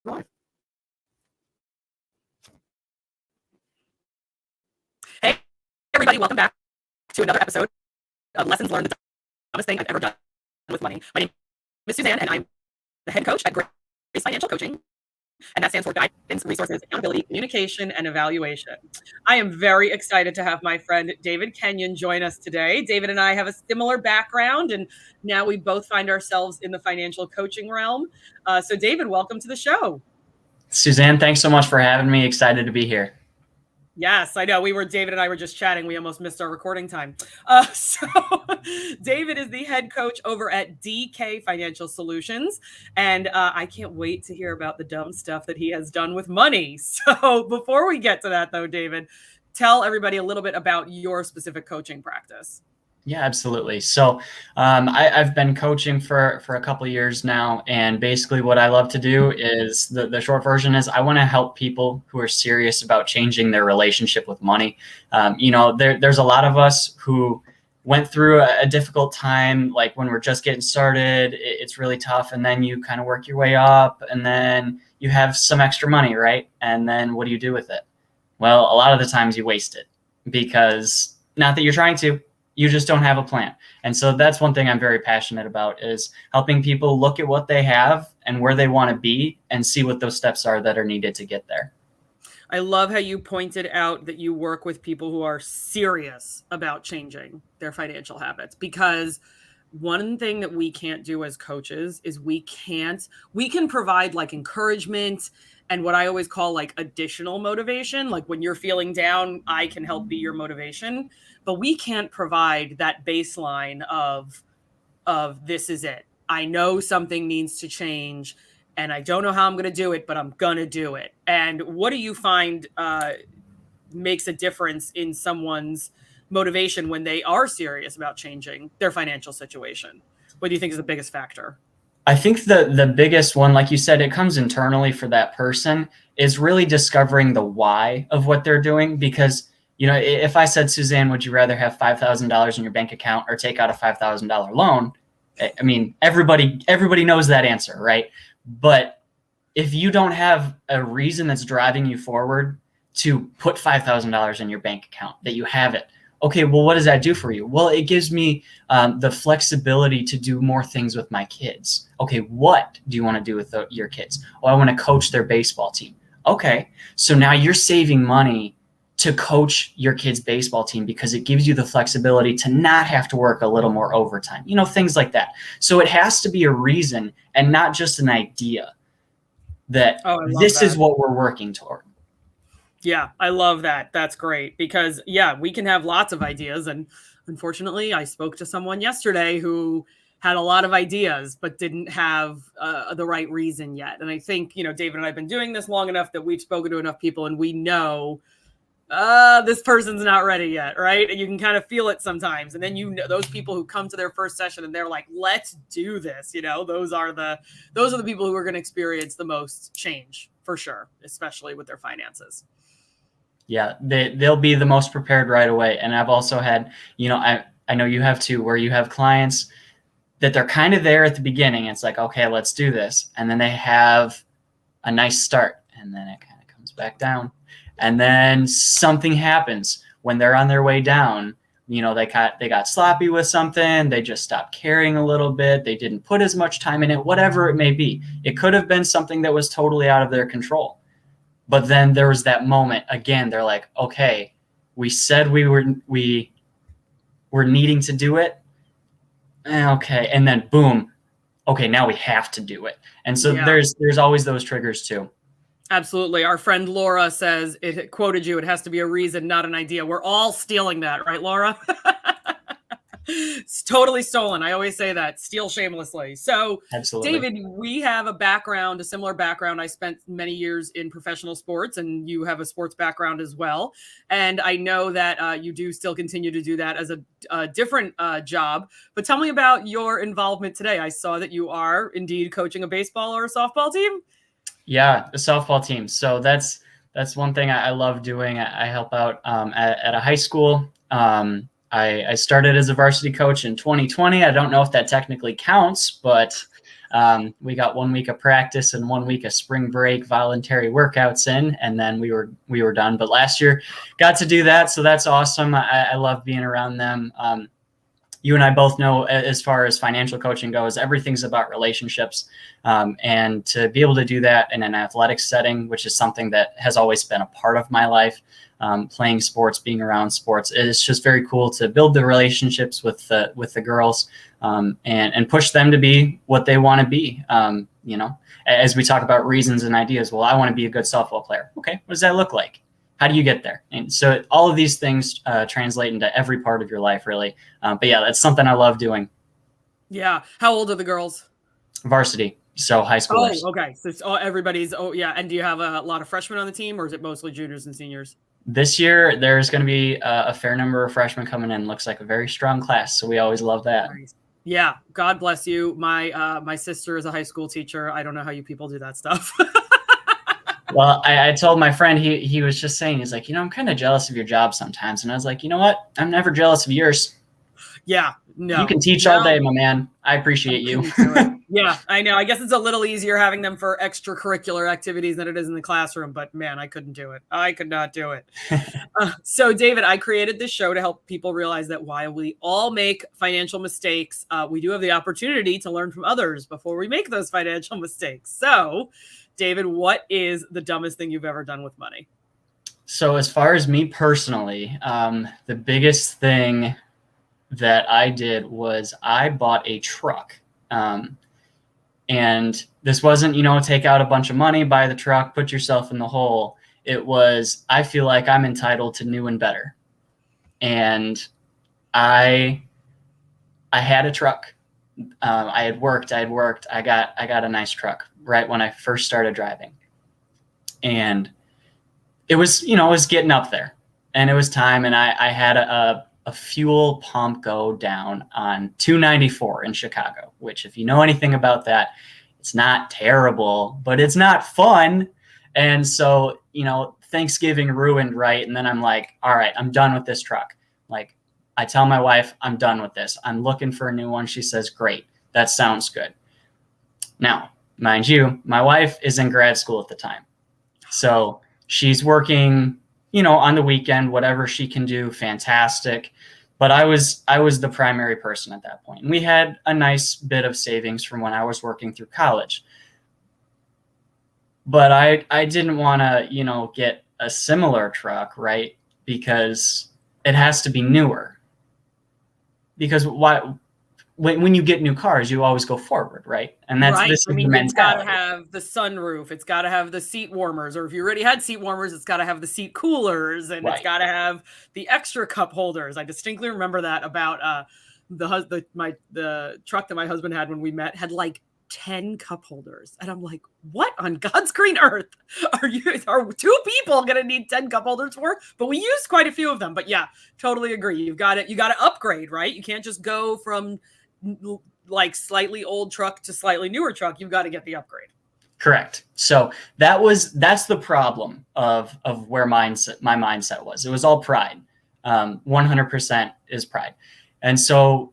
Right. Hey, everybody, welcome back to another episode of Lessons Learned, the dumbest thing I've ever done with money. My name is Suzanne, and I'm the head coach at G.R.A.C.E Financial Coaching, and that stands for Guidance, Resources, Accountability, Communication, and Evaluation. I am very excited to have my friend David Kenyon join us today. David and I have a similar background, and now we both find ourselves in the financial coaching realm. So David, welcome to the show. Suzanne, thanks so much for having me. Excited to be here. Yes, I know. David and I were just chatting. We almost missed our recording time. So David is the head coach over at DK Financial Solutions. And I can't wait to hear about the dumb stuff that he has done with money. So before we get to that, though, David, tell everybody a little bit about your specific coaching practice. Yeah, absolutely. So I've been coaching for a couple of years now. And basically what I love to do is the short version is I want to help people who are serious about changing their relationship with money. There's a lot of us who went through a difficult time, like when we're just getting started, it's really tough. And then you kind of work your way up and then you have some extra money, right? And then what do you do with it? Well, a lot of the times you waste it because not that you're trying to, you just don't have a plan. And so that's one thing I'm very passionate about is helping people look at what they have and where they want to be and see what those steps are that are needed to get there. I love how you pointed out that you work with people who are serious about changing their financial habits, because one thing that we can't do as coaches is we can provide like encouragement and what I always call like additional motivation. Like when you're feeling down, I can help be your motivation, but we can't provide that baseline of this is it. I know something needs to change and I don't know how I'm going to do it, but I'm going to do it. And what do you find makes a difference in someone's motivation when they are serious about changing their financial situation? What do you think is the biggest factor? I think the biggest one, like you said, it comes internally for that person, is really discovering the why of what they're doing. Because, if I said, Suzanne, would you rather have $5,000 in your bank account or take out a $5,000 loan? I mean, everybody knows that answer, right? But if you don't have a reason that's driving you forward to put $5,000 in your bank account, that you have it, okay, well, what does that do for you? Well, it gives me the flexibility to do more things with my kids. Okay, what do you want to do with your kids? Oh, I want to coach their baseball team. Okay, so now you're saving money to coach your kids' baseball team because it gives you the flexibility to not have to work a little more overtime, things like that. So it has to be a reason and not just an idea that this is what we're working toward. Yeah, I love that. That's great because, we can have lots of ideas. And unfortunately, I spoke to someone yesterday who had a lot of ideas, but didn't have the right reason yet. And I think, David and I have been doing this long enough that we've spoken to enough people and we know this person's not ready yet, right? And you can kind of feel it sometimes. And then those people who come to their first session and they're like, let's do this, those are the people who are going to experience the most change for sure, especially with their finances. Yeah, they'll be the most prepared right away. And I've also had, I know you have too, where you have clients that they're kind of there at the beginning. It's like, okay, let's do this. And then they have a nice start and then it kind of comes back down. And then something happens when they're on their way down. They got sloppy with something. They just stopped caring a little bit. They didn't put as much time in it, whatever it may be. It could have been something that was totally out of their control. But then there was that moment again. They're like, okay, we said we were needing to do it. Okay. And then boom. Okay. Now we have to do it. And so there's always those triggers too. Absolutely. Our friend Laura says, it quoted you, it has to be a reason, not an idea. We're all stealing that, right, Laura? It's totally stolen. I always say that. Steal shamelessly. So, absolutely. David, we have a similar background. I spent many years in professional sports, and you have a sports background as well. And I know that you do still continue to do that as a different job. But tell me about your involvement today. I saw that you are indeed coaching a baseball or a softball team. Yeah, the softball team. So that's one thing I love doing. I help out at a high school. I started as a varsity coach in 2020. I don't know if that technically counts, but We got 1 week of practice and 1 week of spring break voluntary workouts in, and then we were done. But last year got to do that, so that's awesome. I love being around them. You and I both know, as far as financial coaching goes, everything's about relationships. And to be able to do that in an athletics setting, which is something that has always been a part of my life, playing sports, being around sports, it's just very cool to build the relationships with the girls, and push them to be what they want to be. As we talk about reasons and ideas, well, I want to be a good softball player. Okay, what does that look like? How do you get there? And so all of these things translate into every part of your life, really. But yeah, that's something I love doing. Yeah. How old are the girls? Varsity, so high schoolers. Oh, okay. So everybody's. Oh, yeah. And do you have a lot of freshmen on the team, or is it mostly juniors and seniors? This year, there's going to be a fair number of freshmen coming in. Looks like a very strong class, so we always love that. Nice. Yeah. God bless you. My sister is a high school teacher. I don't know how you people do that stuff. Well, I told my friend, he was just saying, he's like, I'm kind of jealous of your job sometimes. And I was like, you know what? I'm never jealous of yours. Yeah, no. You can teach all day, my man. I appreciate you. Yeah, I know. I guess it's a little easier having them for extracurricular activities than it is in the classroom. But man, I couldn't do it. I could not do it. So David, I created this show to help people realize that while we all make financial mistakes, we do have the opportunity to learn from others before we make those financial mistakes. So David, what is the dumbest thing you've ever done with money? So as far as me personally, the biggest thing that I did was I bought a truck. And this wasn't, take out a bunch of money, buy the truck, put yourself in the hole. It was, I feel like I'm entitled to new and better. And I had a truck. I had worked. I got a nice truck right when I first started driving. And it was getting up there, and it was time. And I had a fuel pump go down on 294 in Chicago, which, if you know anything about that, it's not terrible, but it's not fun. And so, Thanksgiving ruined, right? And then I'm like, all right, I'm done with this truck. Like, I tell my wife, I'm done with this. I'm looking for a new one. She says, great. That sounds good. Now, mind you, my wife is in grad school at the time. So she's working, on the weekend, whatever she can do, fantastic. But I was the primary person at that point. And we had a nice bit of savings from when I was working through college. But I didn't want to, get a similar truck, right? Because it has to be newer. Because when you get new cars, you always go forward, right? And that's right. This is the It's mentality. got to have the sunroof. It's got to have the seat warmers. Or if you already had seat warmers, it's got to have the seat coolers, and It's got to have the extra cup holders. I distinctly remember that about the truck that my husband had when we met had like 10 cup holders, and I'm like, what on God's green earth are two people gonna need 10 cup holders for? But we used quite a few of them. But yeah, totally agree. You got to upgrade, right? You can't just go from like slightly old truck to slightly newer truck. You've got to get the upgrade. Correct. So that's the problem of where my mindset was. It was all pride. 100% is pride. And so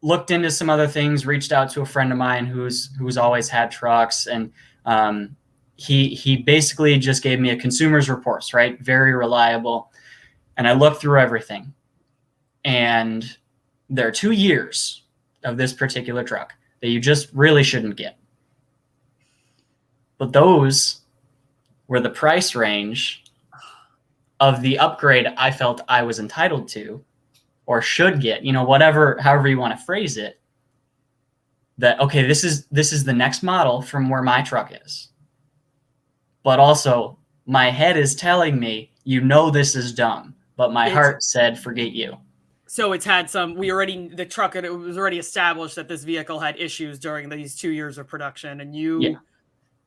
looked into some other things, reached out to a friend of mine who's always had trucks. And he basically just gave me a consumer's reports, right? Very reliable. And I looked through everything. And there are 2 years of this particular truck that you just really shouldn't get. But those were the price range of the upgrade I felt I was entitled to or should get, however you want to phrase it. That, okay, this is the next model from where my truck is. But also my head is telling me, this is dumb, but my heart said, forget you. So it's had it was already established that this vehicle had issues during these 2 years of production, and you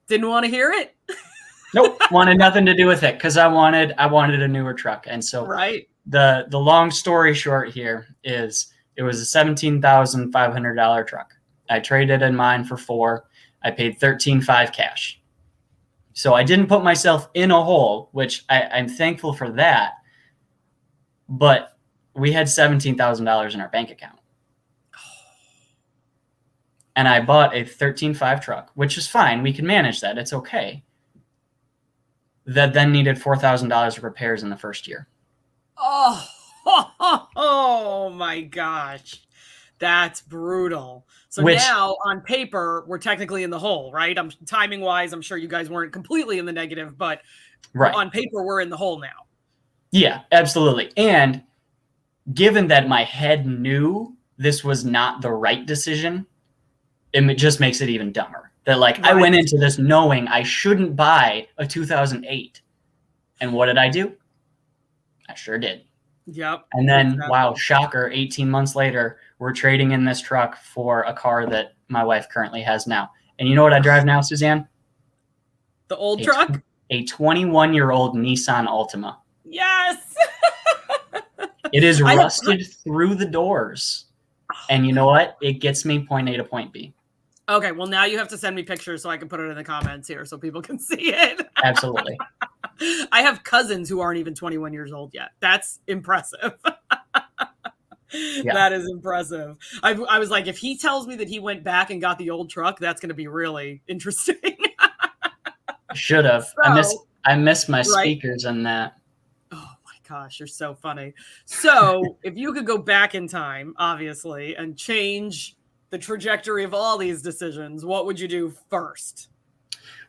didn't want to hear it? Nope, wanted nothing to do with it, because I wanted a newer truck. And so right. The long story short here is it was a $17,500 truck. I traded in mine for $4,000. I paid $13,500 cash. So I didn't put myself in a hole, which I'm thankful for that. But we had $17,000 in our bank account. and I bought a 13.5 truck, which is fine. We can manage that. It's okay. That then needed $4,000 of repairs in the first year. Oh my gosh. That's brutal. So now on paper, we're technically in the hole, right? Timing wise, I'm sure you guys weren't completely in the negative, but on paper, we're in the hole now. Yeah, absolutely. And given that my head knew this was not the right decision, it just makes it even dumber. That I went into this knowing I shouldn't buy a 2008. And what did I do? I sure did. Yep. And then, wow, shocker, 18 months later, we're trading in this truck for a car that my wife currently has now. And you know what I drive now, Suzanne? The old truck? A 21-year-old Nissan Altima. Yes. It is rusted through the doors. And you know what? It gets me point A to point B. Okay, well, now you have to send me pictures so I can put it in the comments here so people can see it. Absolutely. I have cousins who aren't even 21 years old yet. That's impressive. Yeah. That is impressive. I was like, if he tells me that he went back and got the old truck, that's going to be really interesting. Should have. So, I miss my speakers on that. Oh my gosh, you're so funny. So if you could go back in time, obviously, and change the trajectory of all these decisions, what would you do first?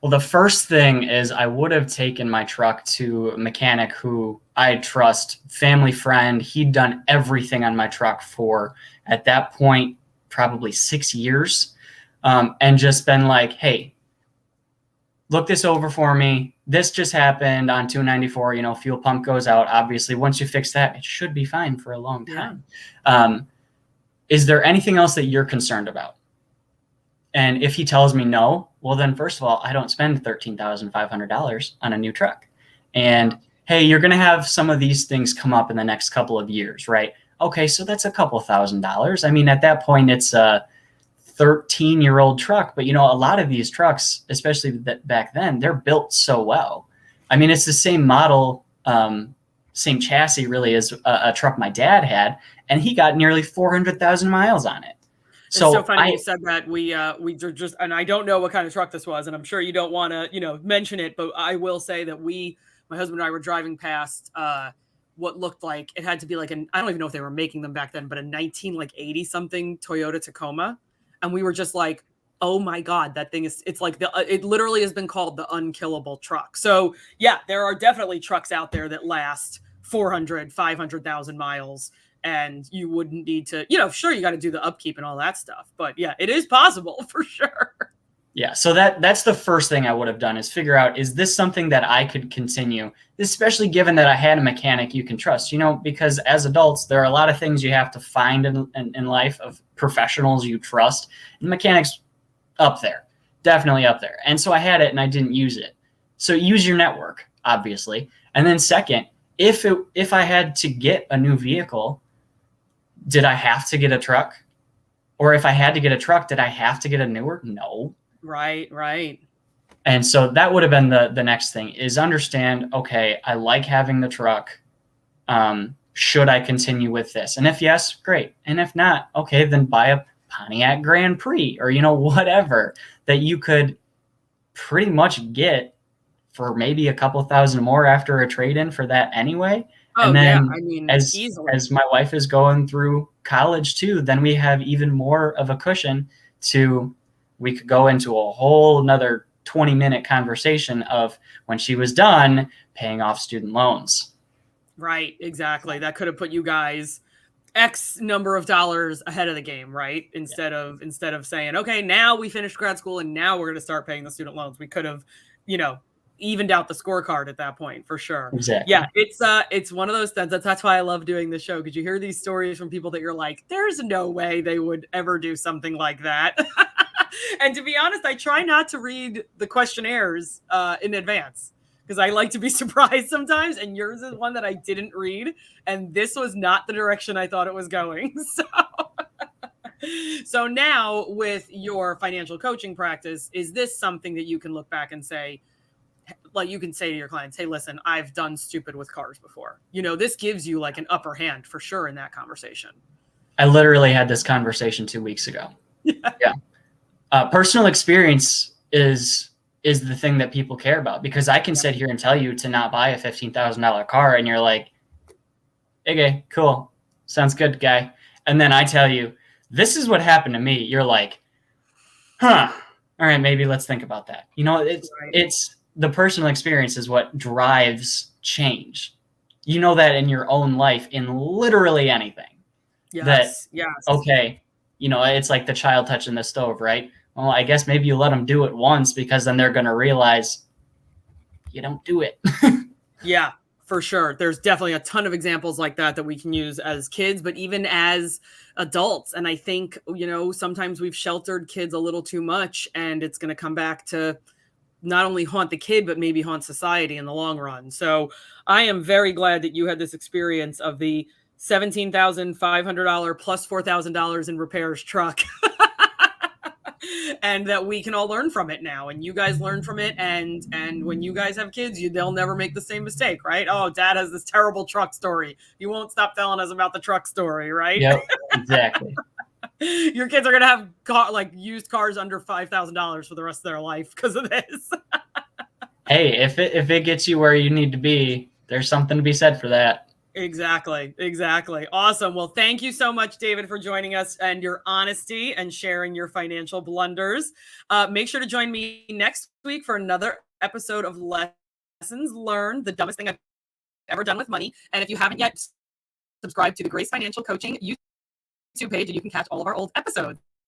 Well, the first thing is I would have taken my truck to a mechanic who I trust, family friend. He'd done everything on my truck for, at that point, probably 6 years, and just been like, hey, look this over for me. This just happened on 294, fuel pump goes out. Obviously, once you fix that, it should be fine for a long time. Yeah. Is there anything else that you're concerned about? And if he tells me no, well, then first of all, I don't spend $13,500 on a new truck. And hey, you're going to have some of these things come up in the next couple of years, right? Okay, so that's a couple $1,000s. I mean, at that point, it's a 13-year-old truck. But, a lot of these trucks, especially back then, they're built so well. I mean, it's the same model, same chassis really as a truck my dad had, and he got nearly 400,000 miles on it. So it's so funny you said that. We just, and I don't know what kind of truck this was, and I'm sure you don't want to, mention it, but I will say that my husband and I were driving past what looked like, it had to be like I don't even know if they were making them back then, but a 1980 something Toyota Tacoma. And we were just like, oh my God, that thing it's like it literally has been called the unkillable truck. So yeah, there are definitely trucks out there that last 400, 500,000 miles. And you wouldn't need to, sure, you got to do the upkeep and all that stuff. But yeah, it is possible for sure. Yeah. So that's the first thing I would have done is figure out, is this something that I could continue, especially given that I had a mechanic you can trust, because as adults, there are a lot of things you have to find in life of professionals you trust. And mechanics up there, definitely up there. And so I had it and I didn't use it. So use your network, obviously. And then second, if I had to get a new vehicle, did I have to get a truck? Or if I had to get a truck, did I have to get a newer? No. Right. And so that would have been the next thing is understand, okay, I like having the truck. Should I continue with this? And if yes, great. And if not, okay, then buy a Pontiac Grand Prix or, whatever that you could pretty much get for maybe a couple thousand more after a trade-in for that anyway. Oh, and then yeah. I mean, easily. As my wife is going through college too, then we have even more of a cushion we could go into a whole another 20-minute conversation of when she was done paying off student loans. Right. Exactly. That could have put you guys X number of dollars ahead of the game, right? Instead of saying, okay, now we finished grad school and now we're going to start paying the student loans. We could have, evened out the scorecard at that point for sure. Exactly. Yeah, it's one of those things. That's why I love doing this show, because you hear these stories from people that you're like, there's no way they would ever do something like that. And to be honest, I try not to read the questionnaires in advance because I like to be surprised sometimes. And yours is one that I didn't read, and this was not the direction I thought it was going. So now with your financial coaching practice, is this something that you can look back and say, like you can say to your clients, hey, listen, I've done stupid with cars before. This gives you like an upper hand for sure in that conversation. I literally had this conversation 2 weeks ago. Yeah. Personal experience is the thing that people care about, because I can sit here and tell you to not buy a $15,000 car, and you're like, okay, cool, sounds good, guy. And then I tell you, this is what happened to me. You're like, huh, all right, maybe let's think about that. You know, it's the personal experience is what drives change. You know that in your own life, in literally anything. Yes. Okay, you know, it's like the child touching the stove, right? Well, I guess maybe you let them do it once, because then they're going to realize you don't do it. Yeah, for sure. There's definitely a ton of examples like that we can use as kids, but even as adults. And I think, you know, sometimes we've sheltered kids a little too much, and it's going to come back to not only haunt the kid, but maybe haunt society in the long run. So I am very glad that you had this experience of the $17,500 plus $4,000 in repairs truck. And that we can all learn from it now, and you guys learn from it, and when you guys have kids, they'll never make the same mistake, right? Oh, dad has this terrible truck story. You won't stop telling us about the truck story, right? Yep, exactly. Your kids are gonna have used cars under $5,000 for the rest of their life because of this. Hey, if it gets you where you need to be, there's something to be said for that. Exactly. Awesome. Well, thank you so much, David, for joining us and your honesty and sharing your financial blunders. Make sure to join me next week for another episode of Lessons Learned, the dumbest thing I've ever done with money. And if you haven't yet, subscribe to the Grace Financial Coaching YouTube page, and you can catch all of our old episodes.